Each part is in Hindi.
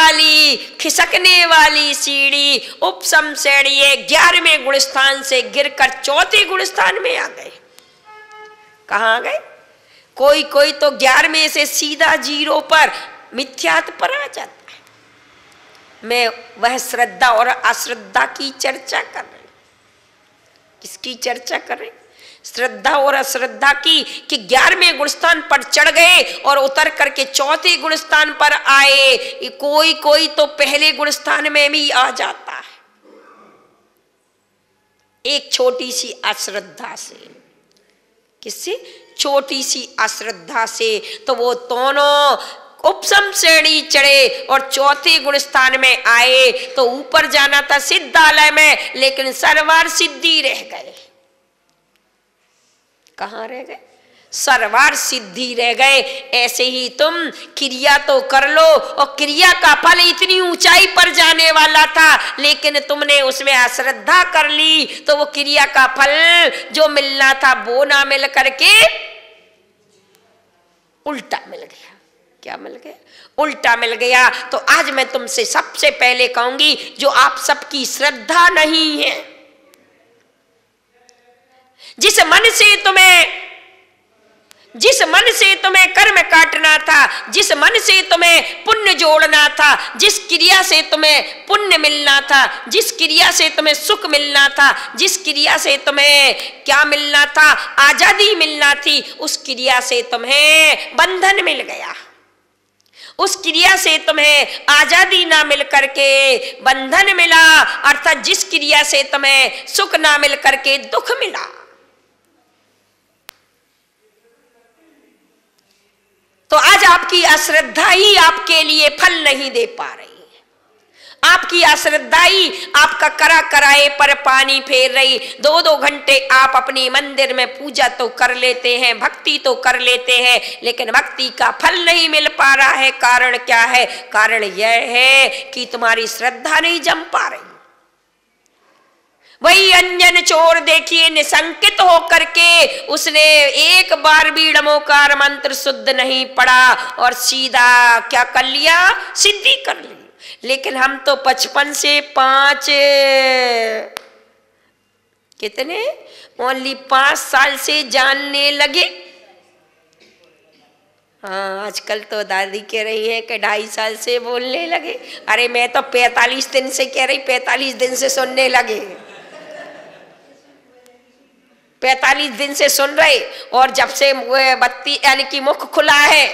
वाली खिसकने वाली सीढ़ी उपसम श्रेणी 11वें गुणस्थान से गिरकर 4थे गुणस्थान में आ गए। कहाँ आ गए? कोई कोई तो 11वें से सीधा 0 पर मिथ्यात्व पर आ जाता है। मैं वह श्रद्धा और अश्रद्धा की चर्चा कर रही। किसकी चर्चा कर रही? श्रद्धा और अश्रद्धा की, कि 11वें गुणस्थान पर चढ़ गए और उतर करके 4थे गुणस्थान पर आए। कोई कोई तो पहले गुणस्थान में भी आ जाता है एक छोटी सी अश्रद्धा से। किससे? छोटी सी अश्रद्धा से। तो वो दोनों उपसम श्रेणी चढ़े और 4थे गुणस्थान में आए। तो ऊपर जाना था सिद्धालय में, लेकिन सर्वार सिद्धि रह गए। कहाँ रह गए? सर्वार सिद्धि रह गए। ऐसे ही तुम क्रिया तो कर लो, और क्रिया का फल इतनी ऊंचाई पर जाने वाला था, लेकिन तुमने उसमें अश्रद्धा कर ली, तो वो क्रिया का फल जो मिलना था वो ना मिल करके उल्टा मिल गया। क्या मिल गया? उल्टा मिल गया। तो आज मैं तुमसे सबसे पहले कहूंगी, जो आप सबकी श्रद्धा नहीं है, जिस मन से तुम्हें कर्म काटना था, जिस मन से तुम्हें पुण्य जोड़ना था, जिस क्रिया से तुम्हें पुण्य मिलना था, जिस क्रिया से तुम्हें सुख मिलना था, जिस क्रिया से तुम्हें क्या मिलना था? आजादी मिलना थी, उस क्रिया से तुम्हें बंधन मिल गया। उस क्रिया से तुम्हें आजादी ना मिल करके बंधन मिला, अर्थात जिस क्रिया से तुम्हें सुख ना मिल करके दुख मिला। तो आज आपकी अश्रद्धा ही आपके लिए फल नहीं दे पा रही है। आपकी अश्रद्धा ही आपका करा कराए पर पानी फेर रही। 2-2 घंटे आप अपनी मंदिर में पूजा तो कर लेते हैं, भक्ति तो कर लेते हैं, लेकिन भक्ति का फल नहीं मिल पा रहा है। कारण क्या है? कारण यह है कि तुम्हारी श्रद्धा नहीं जम पा रही। वही अंजन चोर देखिए, निसंकित होकर के उसने एक बार भी नमोकार मंत्र शुद्ध नहीं पढ़ा और सीधा क्या कर लिया? सिद्धि कर ली। लेकिन हम तो 55 से 5 कितने ओनली 5 साल से जानने लगे। हाँ, आजकल तो दादी कह रही है कि 2.5 साल से बोलने लगे। अरे मैं तो 45 दिन से कह रही, 45 दिन से सुनने लगे। 45 दिन से सुन रहे, और जब से बत्ती यानी कि मुख खुला है,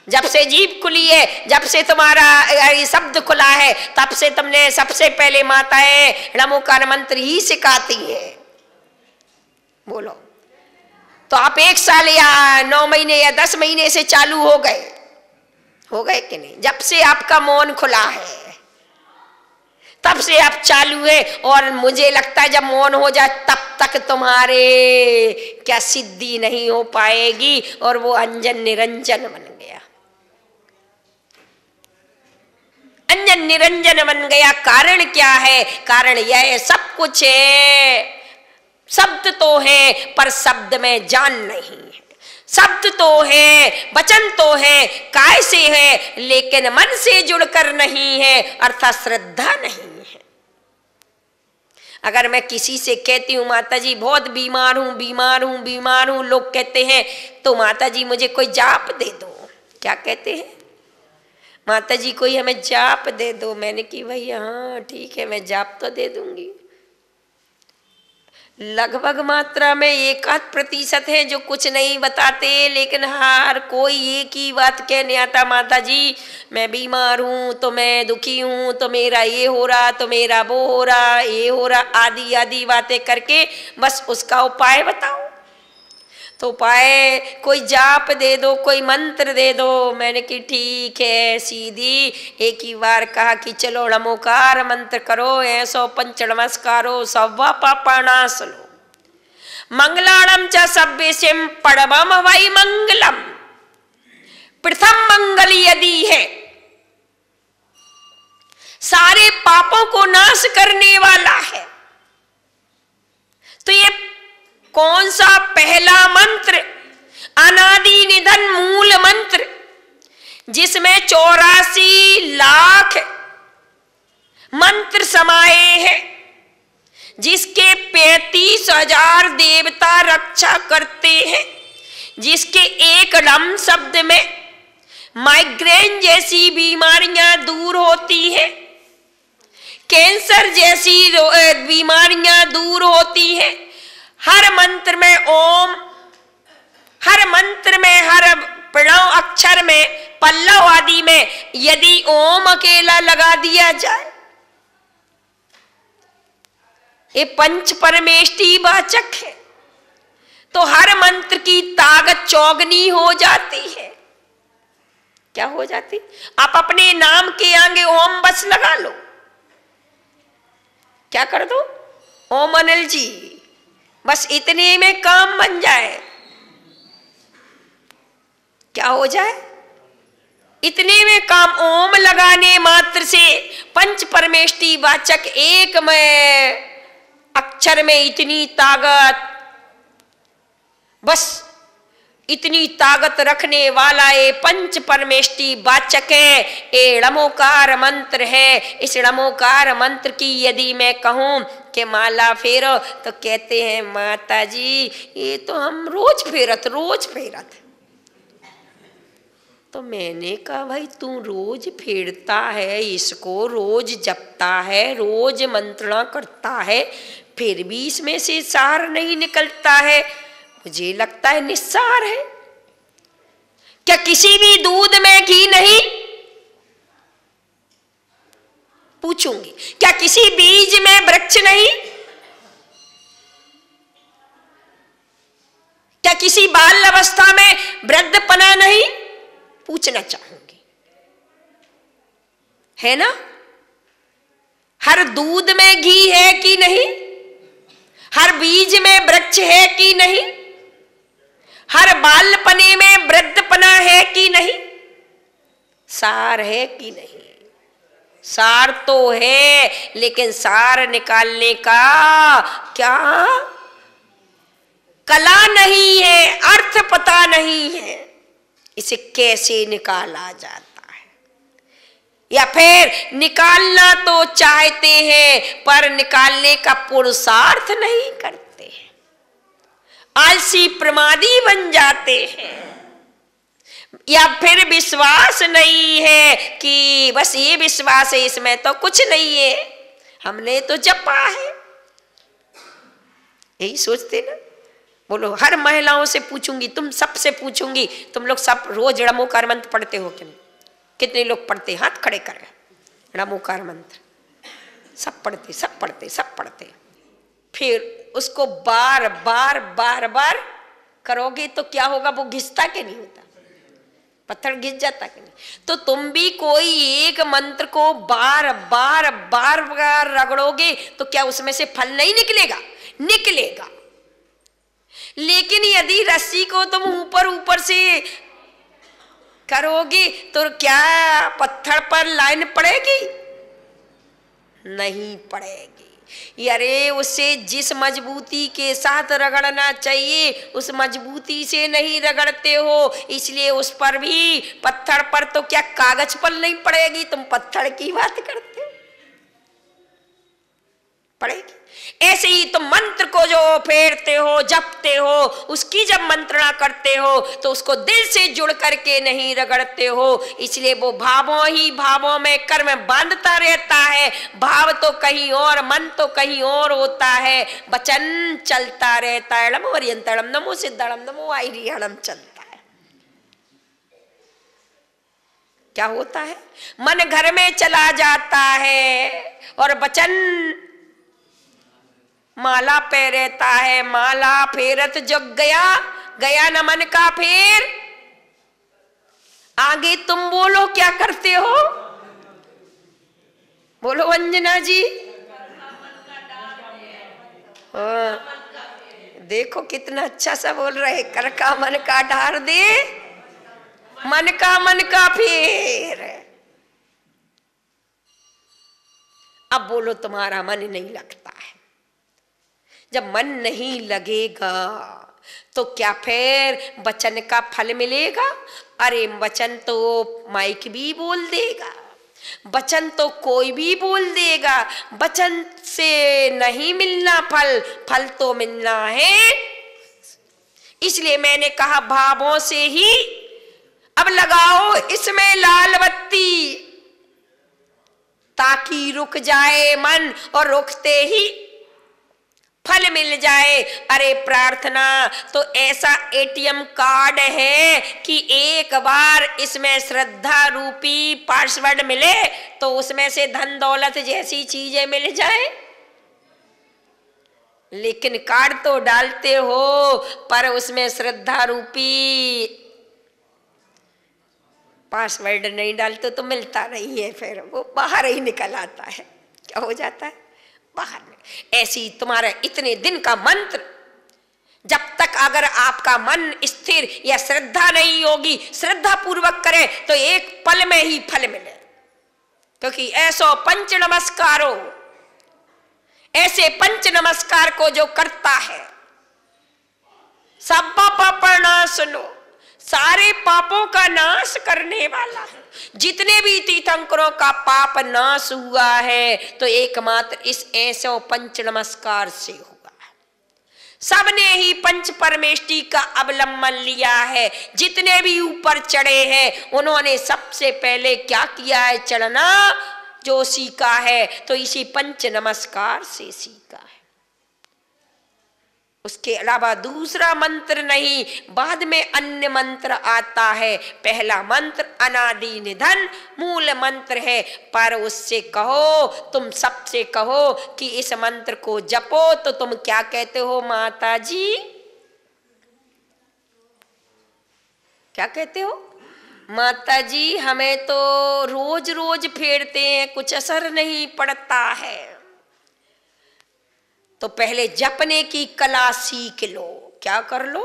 जब से जीभ खुली है, जब से तुम्हारा शब्द खुला है, तब से तुमने सबसे पहले माताएं नमोकार मंत्र ही सिखाती है। बोलो। तो आप 1 साल या 9 महीने या 10 महीने से चालू हो गए कि नहीं? जब से आपका मौन खुला है तब से आप चालू है। और मुझे लगता है जब मौन हो जाए तब तक तुम्हारे क्या सिद्धि नहीं हो पाएगी, और वो अंजन निरंजन बन गया। अंजन निरंजन बन गया। कारण क्या है? कारण यह है, सब कुछ है, शब्द तो है पर शब्द में जान नहीं है। शब्द तो है, वचन तो है, काय से है, लेकिन मन से जुड़कर नहीं है, अर्थात श्रद्धा नहीं है। अगर मैं किसी से कहती हूँ माता जी बहुत बीमार हूँ, लोग कहते हैं तो माता जी मुझे कोई जाप दे दो। क्या कहते हैं? माता जी कोई हमें जाप दे दो। मैंने की भाई हाँ ठीक है, मैं जाप तो दे दूंगी। लगभग मात्रा में 1-8% है जो कुछ नहीं बताते, लेकिन हर कोई एक ही बात कहने आता, माता जी मैं बीमार हूँ, तो मैं दुखी हूँ, तो मेरा ये हो रहा, तो मेरा वो हो रहा, ये हो रहा, आदि आदि बातें करके बस उसका उपाय बताओ। तो उपाय कोई जाप दे दो, कोई मंत्र दे दो। मैंने कि ठीक है, सीधी एक ही बार कहा कि चलो नमोकार मंत्र करो, ऐसो पंच नमस्कारो सव्वा पापानाशनो मंगलाणम च सभ्यसिम पड़वम वै मंगलम। प्रथम मंगल यदि है सारे पापों को नाश करने वाला है, तो ये कौन सा पहला मंत्र, अनादि निधन मूल मंत्र, जिसमें 84 लाख मंत्र समाये हैं, जिसके 35,000 देवता रक्षा करते हैं, जिसके एक रम शब्द में माइग्रेन जैसी बीमारियां दूर होती हैं, कैंसर जैसी बीमारियां दूर होती हैं। हर मंत्र में ओम, हर मंत्र में, हर प्रणव अक्षर में, पल्लव आदि में यदि ओम अकेला लगा दिया जाए, ये पंच परमेष्टि वाचक है, तो हर मंत्र की ताकत चौगनी हो जाती है। क्या हो जाती? आप अपने नाम के आगे ओम बस लगा लो। क्या कर दो? ओम अनिल जी, बस इतने में काम बन जाए। क्या हो जाए? इतने में काम। ओम लगाने मात्र से पंच परमेष्टि वाचक एक में अक्षर में इतनी ताकत, बस इतनी ताकत रखने वाला ये पंच परमेष्टि वाचक है, ये णमोकार मंत्र है। इस णमोकार मंत्र की यदि मैं कहूं कि माला फेरो, तो कहते हैं माता जी ये तो हम रोज फेरत। तो मैंने कहा भाई तू रोज फेरता है, इसको रोज जपता है, रोज मंत्रणा करता है, फिर भी इसमें से सार नहीं निकलता है। मुझे लगता है निस्सार है। क्या किसी भी दूध में घी नहीं? पूछूंगी। क्या किसी बीज में वृक्ष नहीं? क्या किसी बाल अवस्था में वृद्धपना नहीं? पूछना चाहूंगी, है ना? हर दूध में घी है कि नहीं? हर बीज में वृक्ष है कि नहीं? हर बालपने में वृद्धपना है कि नहीं? सार है कि नहीं? सार तो है, लेकिन सार निकालने का क्या कला नहीं है, अर्थ पता नहीं है। इसे कैसे निकाला जाता है? या फिर निकालना तो चाहते हैं पर निकालने का पुरुषार्थ नहीं करते हैं, आलसी प्रमादी बन जाते हैं। या फिर विश्वास नहीं है कि बस ये विश्वास है, इसमें तो कुछ नहीं है, हमने तो जपा है। यही सोचते ना? बोलो, हर महिलाओं से पूछूंगी, तुम सबसे पूछूंगी, तुम लोग सब रोज णमोकार मंत्र पढ़ते हो कि नहीं? कितने लोग पढ़ते? हाथ खड़े कर। णमोकार मंत्र सब पढ़ते। फिर उसको बार बार करोगे तो क्या होगा? वो घिसता कि नहीं होता? पत्थर घिस जाता कि नहीं? तो तुम भी कोई एक मंत्र को बार बार रगड़ोगे तो क्या उसमें से फल नहीं निकलेगा? निकलेगा। लेकिन यदि रस्सी को तुम ऊपर से करोगे तो क्या पत्थर पर लाइन पड़ेगी? नहीं पड़ेगी। अरे उसे जिस मजबूती के साथ रगड़ना चाहिए उस मजबूती से नहीं रगड़ते हो, इसलिए उस पर भी, पत्थर पर तो क्या कागज पर नहीं पड़ेगी? तुम पत्थर की बात करते हो, पड़ेगी। ऐसे ही तुम मंत्र को जो फेरते हो, जपते हो, उसकी जब मंत्रणा करते हो तो उसको दिल से जुड़ करके नहीं रगड़ते हो, इसलिए वो भावों ही भावों में कर्म बांधता रहता है। भाव तो कहीं और, मन तो कहीं और होता है, वचन चलता रहता है। नमो हरियंतरम, नमो सिद्धड़म, नमो आईरियणम चलता है। क्या होता है? मन घर में चला जाता है और वचन माला पे रहता है। माला फेरत जग गया न मन का फेर। आगे तुम बोलो क्या करते हो? बोलो अंजना जी। देखो कितना अच्छा सा बोल रहे। कर का मन का ढार दे, मन का फेर। अब बोलो तुम्हारा मन नहीं लगता है। जब मन नहीं लगेगा तो क्या फिर वचन का फल मिलेगा? अरे वचन तो माइक भी बोल देगा, वचन तो कोई भी बोल देगा, वचन से नहीं मिलना फल, फल तो मिलना है। इसलिए मैंने कहा भावों से ही अब लगाओ इसमें लाल बत्ती, ताकि रुक जाए मन और रुकते ही फल मिल जाए। अरे प्रार्थना तो ऐसा एटीएम कार्ड है कि एक बार इसमें श्रद्धा रूपी पासवर्ड मिले तो उसमें से धन दौलत जैसी चीजें मिल जाए। लेकिन कार्ड तो डालते हो पर उसमें श्रद्धा रूपी पासवर्ड नहीं डालते तो मिलता नहीं है, फिर वो बाहर ही निकल आता है। क्या हो जाता है? बाहर में। ऐसी तुम्हारा इतने दिन का मंत्र, जब तक अगर आपका मन स्थिर या श्रद्धा नहीं होगी, श्रद्धा पूर्वक करे तो एक पल में ही फल मिले। क्योंकि ऐसो पंच नमस्कारो, ऐसे पंच नमस्कार को जो करता है, सब पाप नाशनो, सारे पापों का नाश करने वाला है। जितने भी तीर्थंकरों का पाप नाश हुआ है तो एकमात्र इस ऐसो पंच नमस्कार से हुआ है। सबने ही पंच परमेष्टि का अवलंबन लिया है। जितने भी ऊपर चढ़े हैं उन्होंने सबसे पहले क्या किया है? चढ़ना जो सीखा है तो इसी पंच नमस्कार से सीखा है। उसके अलावा दूसरा मंत्र नहीं, बाद में अन्य मंत्र आता है। पहला मंत्र अनादि निधन मूल मंत्र है, पर उससे कहो, तुम सबसे कहो कि इस मंत्र को जपो तो तुम क्या कहते हो माता जी? क्या कहते हो? माता जी हमें तो रोज रोज फेरते हैं, कुछ असर नहीं पड़ता है। तो पहले जपने की कला सीख लो। क्या कर लो?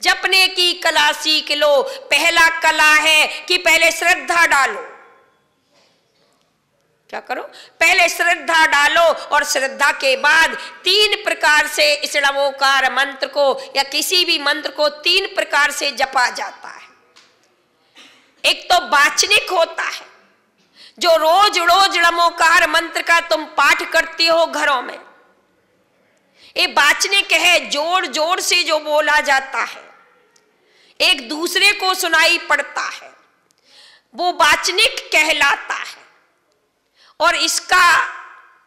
जपने की कला सीख लो। पहला कला है कि पहले श्रद्धा डालो। क्या करो? पहले श्रद्धा डालो और श्रद्धा के बाद 3 प्रकार से इस नमोकार मंत्र को या किसी भी मंत्र को 3 प्रकार से जपा जाता है। एक तो वाचनिक होता है, जो रोज रोज नमोकार मंत्र का तुम पाठ करते हो घरों में। ये वाचनिक है, जोर जोर से जो बोला जाता है, एक दूसरे को सुनाई पड़ता है, वो वाचनिक कहलाता है। और इसका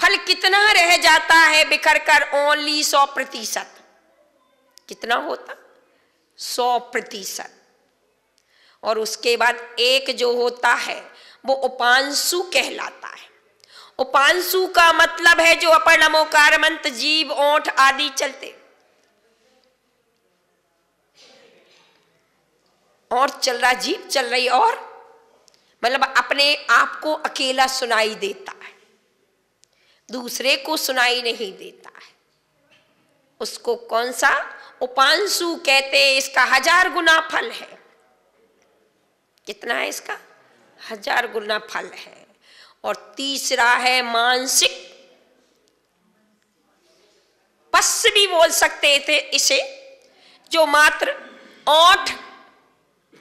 फल कितना रह जाता है बिखर कर? ओनली 100%। कितना होता? 100%। और उसके बाद एक जो होता है वो उपांशु कहलाता है। उपांशु का मतलब है जो अपर नमोकार मंत्र जीव ओंठ आदि चलते और चल रहा, जीव चल रही और मतलब अपने आप को अकेला सुनाई देता है, दूसरे को सुनाई नहीं देता है। उसको कौन सा? उपांशु कहते हैं। इसका 1000 गुना फल है। कितना है इसका? 1000 गुना फल है। और तीसरा है मानसिक, पस भी बोल सकते थे इसे, जो मात्र ओंठ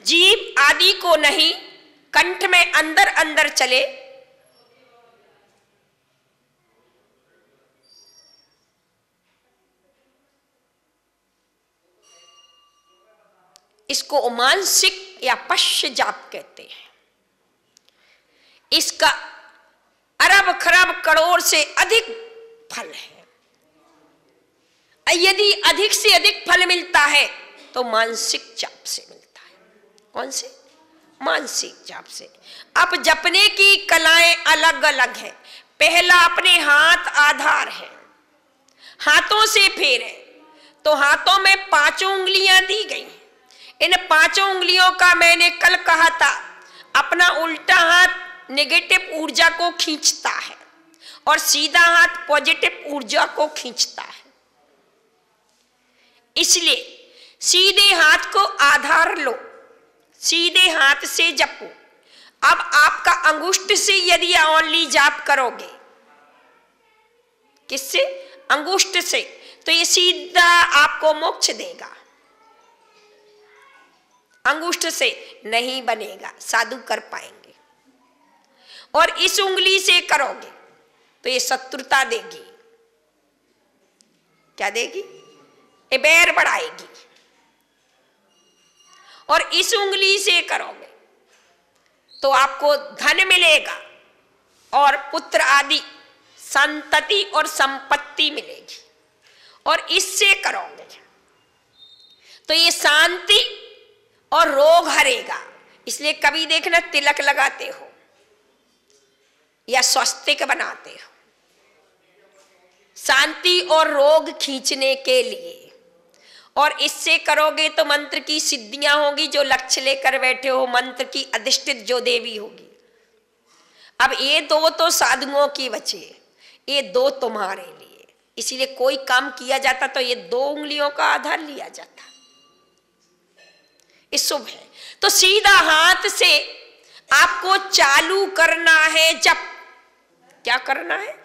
जीभ आदि को नहीं, कंठ में अंदर अंदर चले। इसको मानसिक या पश्य जाप कहते हैं। इसका अरब खरब करोड़ से अधिक फल है। यदि अधिक से अधिक फल मिलता है तो मानसिक जाप से मिलता है। कौन से? मानसिक जाप से। अब जपने की कलाएं अलग अलग है। पहला अपने हाथ आधार है, हाथों से फेरे। तो हाथों में 5 उंगलियां दी गई। इन 5 उंगलियों का मैंने कल कहा था, अपना उल्टा हाथ नेगेटिव ऊर्जा को खींचता है और सीधा हाथ पॉजिटिव ऊर्जा को खींचता है। इसलिए सीधे हाथ को आधार लो, सीधे हाथ से जपो। अब आपका अंगुष्ठ से यदि ओनली जाप करोगे, किससे? अंगुष्ठ से, तो ये सीधा आपको मोक्ष देगा। अंगूष्ठ से नहीं बनेगा, साधु कर पाएंगे। और इस उंगली से करोगे तो ये शत्रुता देगी, क्या देगी? ये बैर बढ़ाएगी। और इस उंगली से करोगे तो आपको धन मिलेगा और पुत्र आदि संतति और संपत्ति मिलेगी। और इससे करोगे तो ये शांति और रोग हरेगा। इसलिए कभी देखना तिलक लगाते हो या स्वस्तिक बनाते हो, शांति और रोग खींचने के लिए। और इससे करोगे तो मंत्र की सिद्धियां होगी। जो लक्ष्य लेकर बैठे हो, मंत्र की अधिष्ठित जो देवी होगी। अब ये दो तो साधुओं की बचे, ये दो तुम्हारे लिए। इसीलिए कोई काम किया जाता तो ये दो उंगलियों का आधार लिया जाता। ये शुभ है। तो सीधा हाथ से आपको चालू करना है जप। क्या करना है?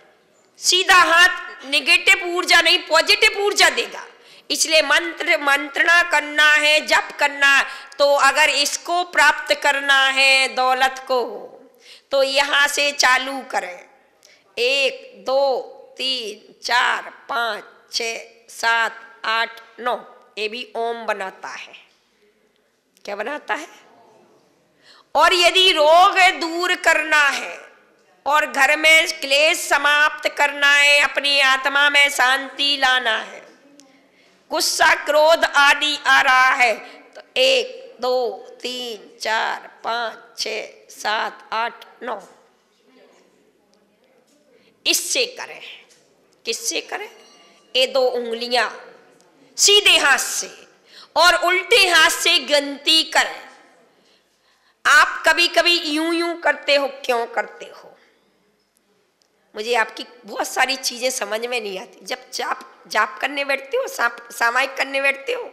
सीधा हाथ नेगेटिव ऊर्जा नहीं, पॉजिटिव ऊर्जा देगा। इसलिए मंत्रणा करना है, जप करना। तो अगर इसको प्राप्त करना है, दौलत को, तो यहां से चालू करें। 1 2 3 4 5 6 7 8 9। ये भी ओम बनाता है। क्या बनाता है? और यदि रोग दूर करना है और घर में क्लेश समाप्त करना है, अपनी आत्मा में शांति लाना है, गुस्सा क्रोध आदि आ रहा है, तो 1 2 3 4 5 6 7 8 9 इससे करें। किससे करें? ये दो उंगलियां सीधे हाथ से और उल्टे हाथ से गिनती करें। आप कभी कभी यूं यूं करते हो, क्यों करते हो? मुझे आपकी बहुत सारी चीजें समझ में नहीं आती। जब जाप करने बैठते हो, सामायिक करने बैठते हो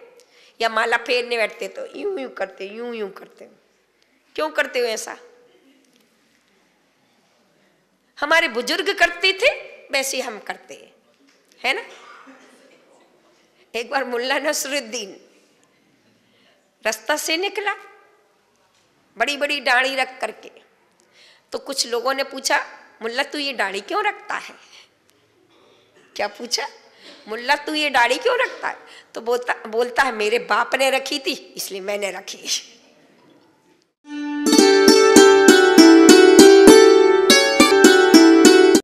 या माला फेरने बैठते तो यूं यूं करते, यूं यूं करते हो। क्यों करते हो ऐसा? हमारे बुजुर्ग करते थे, वैसे हम करते हैं, है ना? एक बार मुल्ला नसरुद्दीन रास्ता से निकला, बड़ी बड़ी दाढ़ी रख करके। तो कुछ लोगों ने पूछा, मुल्ला तू ये दाढ़ी क्यों रखता है? क्या पूछा? मुल्ला तू ये दाढ़ी क्यों रखता है? तो बोलता है मेरे बाप ने रखी थी इसलिए मैंने रखी।